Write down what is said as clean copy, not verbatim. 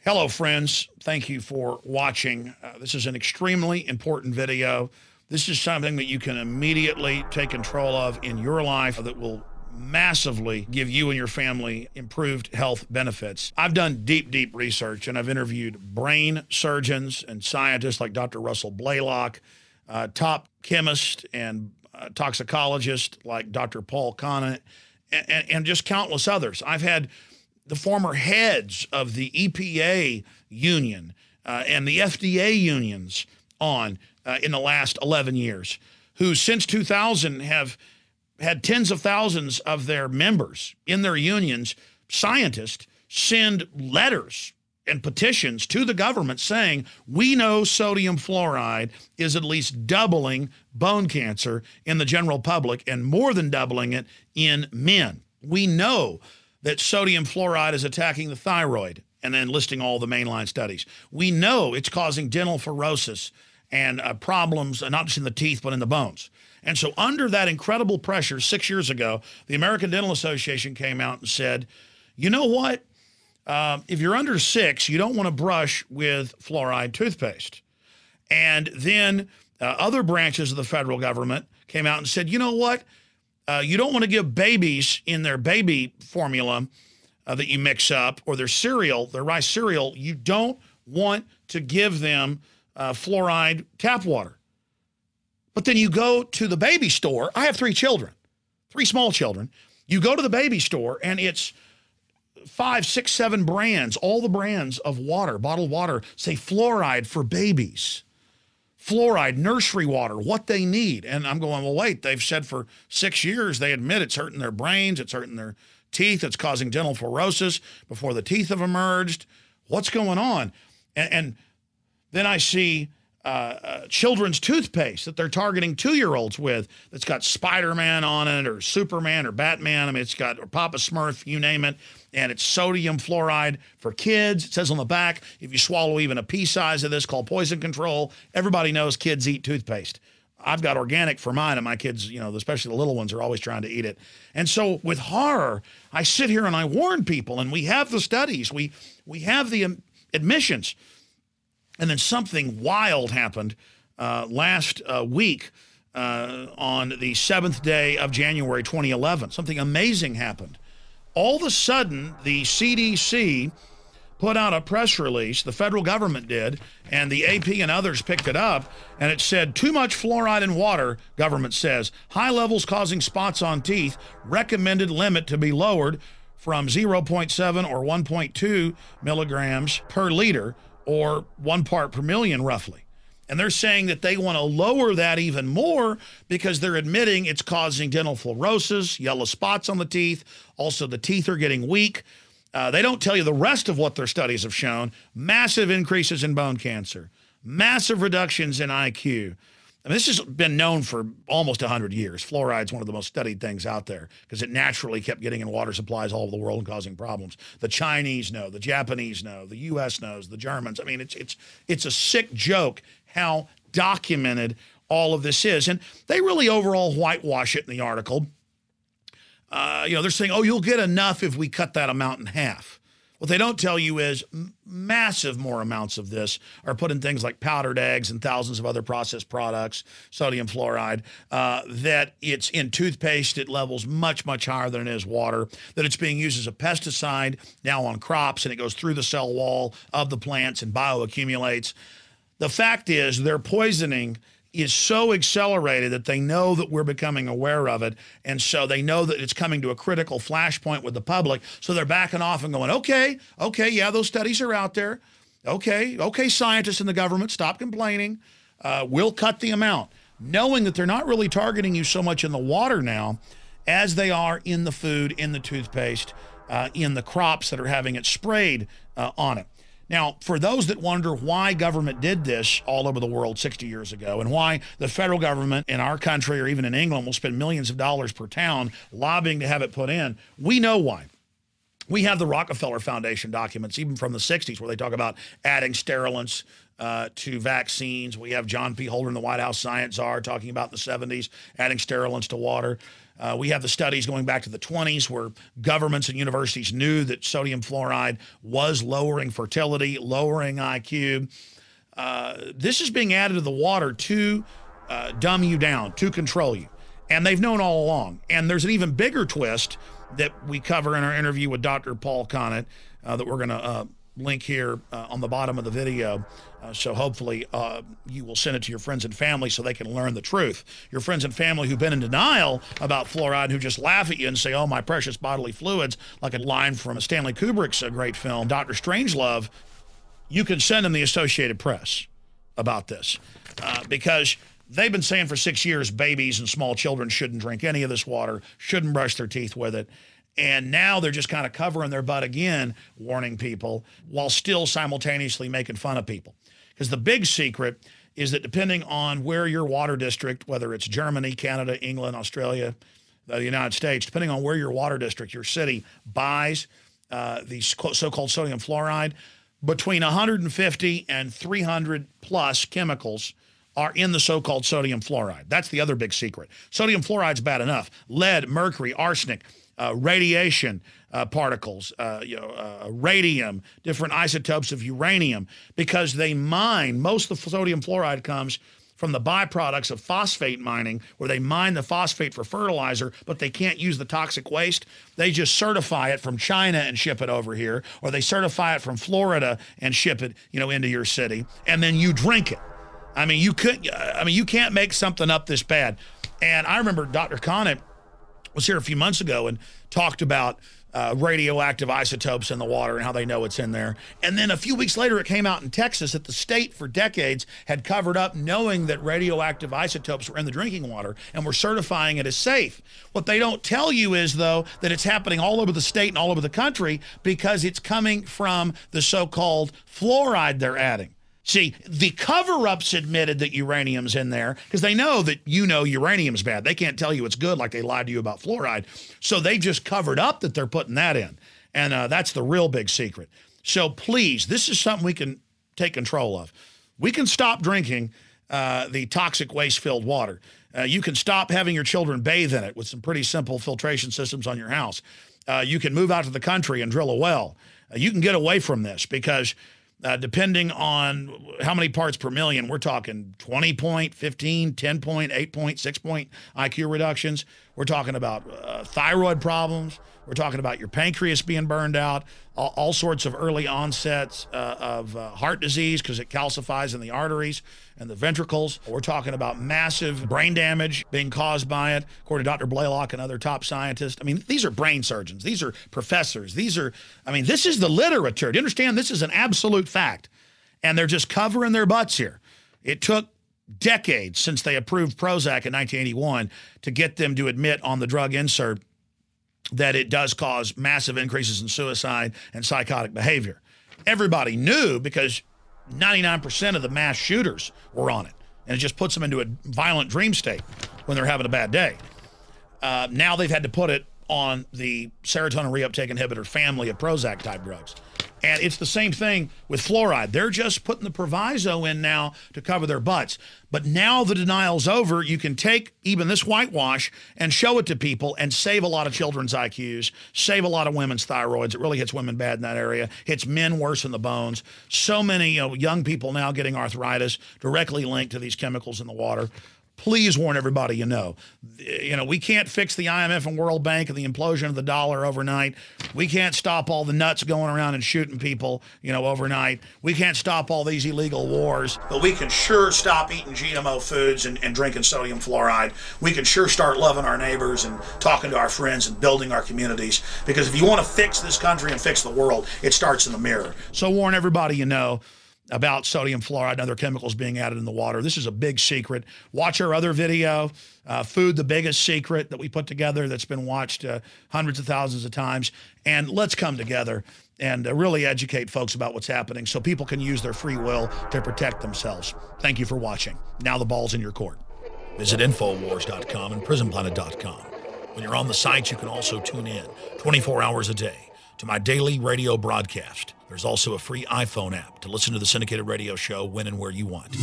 Hello, friends. Thank you for watching. This is an extremely important video. This is something that you can immediately take control of in your life that will massively give you and your family improved health benefits. I've done deep research, and I've interviewed brain surgeons and scientists like Dr. Russell Blaylock, top chemist and toxicologist like Dr. Paul Conant, and just countless others. I've had the former heads of the EPA union and the FDA unions on in the last 11 years, who since 2000 have had tens of thousands of their members in their unions, scientists, send letters and petitions to the government saying, we know sodium fluoride is at least doubling bone cancer in the general public and more than doubling it in men. We know that sodium fluoride is attacking the thyroid, and then listing all the mainline studies. We know it's causing dental fluorosis and problems, not just in the teeth, but in the bones. And so under that incredible pressure, 6 years ago, the American Dental Association came out and said, you know what? If you're under 6, you don't want to brush with fluoride toothpaste. And then other branches of the federal government came out and said, you know what? You don't want to give babies in their baby formula that you mix up, or their cereal, their rice cereal, you don't want to give them fluoride tap water. But then you go to the baby store. I have 3 children, 3 small children. You go to the baby store and it's 5, 6, 7 brands, all the brands of water, bottled water, say fluoride for babies. Fluoride, nursery water, what they need. And I'm going, well, wait, they've said for 6 years, they admit it's hurting their brains, it's hurting their teeth, it's causing dental fluorosis before the teeth have emerged. What's going on? And then I see children's toothpaste that they're targeting 2-year-olds with that's got Spider-Man on it, or Superman, or Batman. I mean, it's got, or Papa Smurf, you name it. And it's sodium fluoride for kids. It says on the back, if you swallow even a pea size of this, called poison control. Everybody knows kids eat toothpaste. I've got organic for mine, and my kids, you know, especially the little ones, are always trying to eat it. And so with horror, I sit here and I warn people, and we have the studies, we have the admissions. And then something wild happened last week on the 7th day of January 2011. Something amazing happened. All of a sudden, the CDC put out a press release, the federal government did, and the AP and others picked it up, and it said, too much fluoride in water, government says, high levels causing spots on teeth, recommended limit to be lowered from 0.7 or 1.2 milligrams per liter, or 1 part per million, roughly. And they're saying that they want to lower that even more because they're admitting it's causing dental fluorosis, yellow spots on the teeth. Also, the teeth are getting weak. They don't tell you the rest of what their studies have shown. Massive increases in bone cancer, massive reductions in IQ. I mean, this has been known for almost 100 years. Fluoride's one of the most studied things out there because it naturally kept getting in water supplies all over the world and causing problems. The Chinese know, the Japanese know, the U.S. knows, the Germans. I mean, it's a sick joke how documented all of this is. And they really overall whitewash it in the article. You know, they're saying, oh, you'll get enough if we cut that amount in half. What they don't tell you is massive more amounts of this are put in things like powdered eggs and thousands of other processed products, sodium fluoride, that it's in toothpaste at levels much higher than it is water, that it's being used as a pesticide now on crops, and it goes through the cell wall of the plants and bioaccumulates. The fact is their poisoning is so accelerated that they know that we're becoming aware of it. And so they know that it's coming to a critical flashpoint with the public. So they're backing off and going, okay, yeah, those studies are out there. Okay, scientists in the government, stop complaining. We'll cut the amount, knowing that they're not really targeting you so much in the water now as they are in the food, in the toothpaste, in the crops that are having it sprayed on it. Now, for those that wonder why government did this all over the world 60 years ago, and why the federal government in our country or even in England will spend millions of dollars per town lobbying to have it put in, we know why. We have the Rockefeller Foundation documents, even from the 60s, where they talk about adding sterilants to vaccines. We have John P. Holder, the White House science czar, talking about in the 70s, adding sterilants to water. We have the studies going back to the 20s where governments and universities knew that sodium fluoride was lowering fertility, lowering IQ. This is being added to the water to dumb you down, to control you. And they've known all along. And there's an even bigger twist that we cover in our interview with Dr. Paul Conant that we're going to link here on the bottom of the video. So hopefully you will send it to your friends and family so they can learn the truth. Your friends and family who've been in denial about fluoride, who just laugh at you and say, oh, my precious bodily fluids, like a line from Stanley Kubrick's great film, Dr. Strangelove, you can send them the Associated Press about this because they've been saying for 6 years babies and small children shouldn't drink any of this water, shouldn't brush their teeth with it. And now they're just kind of covering their butt again, warning people, while still simultaneously making fun of people. Because the big secret is that depending on where your water district, whether it's Germany, Canada, England, Australia, the United States, depending on where your water district, your city, buys these so-called sodium fluoride, between 150 and 300 plus chemicals are in the so-called sodium fluoride. That's the other big secret. Sodium fluoride's bad enough. Lead, mercury, arsenic, radiation particles, radium, different isotopes of uranium, because they mine, most of the sodium fluoride comes from the byproducts of phosphate mining, where they mine the phosphate for fertilizer, but they can't use the toxic waste. They just certify it from China and ship it over here, or they certify it from Florida and ship it, into your city, and then you drink it. You can't make something up this bad. And I remember Dr. Conant was here a few months ago and talked about radioactive isotopes in the water and how they know it's in there. And then a few weeks later, it came out in Texas that the state for decades had covered up knowing that radioactive isotopes were in the drinking water and were certifying it as safe. What they don't tell you is, though, that it's happening all over the state and all over the country because it's coming from the so-called fluoride they're adding. See, the cover-ups admitted that uranium's in there because they know that uranium's bad. They can't tell you it's good like they lied to you about fluoride. So they just covered up that they're putting that in. And that's the real big secret. So please, this is something we can take control of. We can stop drinking the toxic waste-filled water. You can stop having your children bathe in it with some pretty simple filtration systems on your house. You can move out to the country and drill a well. You can get away from this because depending on how many parts per million, we're talking 20 point, 15, 10 point, 8 point, 6 point IQ reductions. We're talking about thyroid problems. We're talking about your pancreas being burned out, all sorts of early onsets of heart disease because it calcifies in the arteries and the ventricles. We're talking about massive brain damage being caused by it, according to Dr. Blaylock and other top scientists. These are brain surgeons. These are professors. This is the literature. Do you understand? This is an absolute fact. And they're just covering their butts here. It took decades since they approved Prozac in 1981 to get them to admit on the drug insert that it does cause massive increases in suicide and psychotic behavior. Everybody knew because 99% of the mass shooters were on it, and it just puts them into a violent dream state when they're having a bad day. Now they've had to put it on the serotonin reuptake inhibitor family of Prozac type drugs. And it's the same thing with fluoride. They're just putting the proviso in now to cover their butts. But now the denial's over, you can take even this whitewash and show it to people and save a lot of children's IQs, save a lot of women's thyroids. It really hits women bad in that area. Hits men worse in the bones. So many young people now getting arthritis directly linked to these chemicals in the water. Please warn everybody we can't fix the IMF and World Bank and the implosion of the dollar overnight. We can't stop all the nuts going around and shooting people, overnight. We can't stop all these illegal wars. But we can sure stop eating GMO foods and drinking sodium fluoride. We can sure start loving our neighbors and talking to our friends and building our communities. Because if you want to fix this country and fix the world, it starts in the mirror. So warn everybody about sodium fluoride and other chemicals being added in the water. This is a big secret. Watch our other video, Food, the Biggest Secret, that we put together that's been watched hundreds of thousands of times. And let's come together and really educate folks about what's happening so people can use their free will to protect themselves. Thank you for watching. Now the ball's in your court. Visit Infowars.com and PrisonPlanet.com. When you're on the site, you can also tune in 24 hours a day. to my daily radio broadcast. There's also a free iPhone app to listen to the syndicated radio show when and where you want.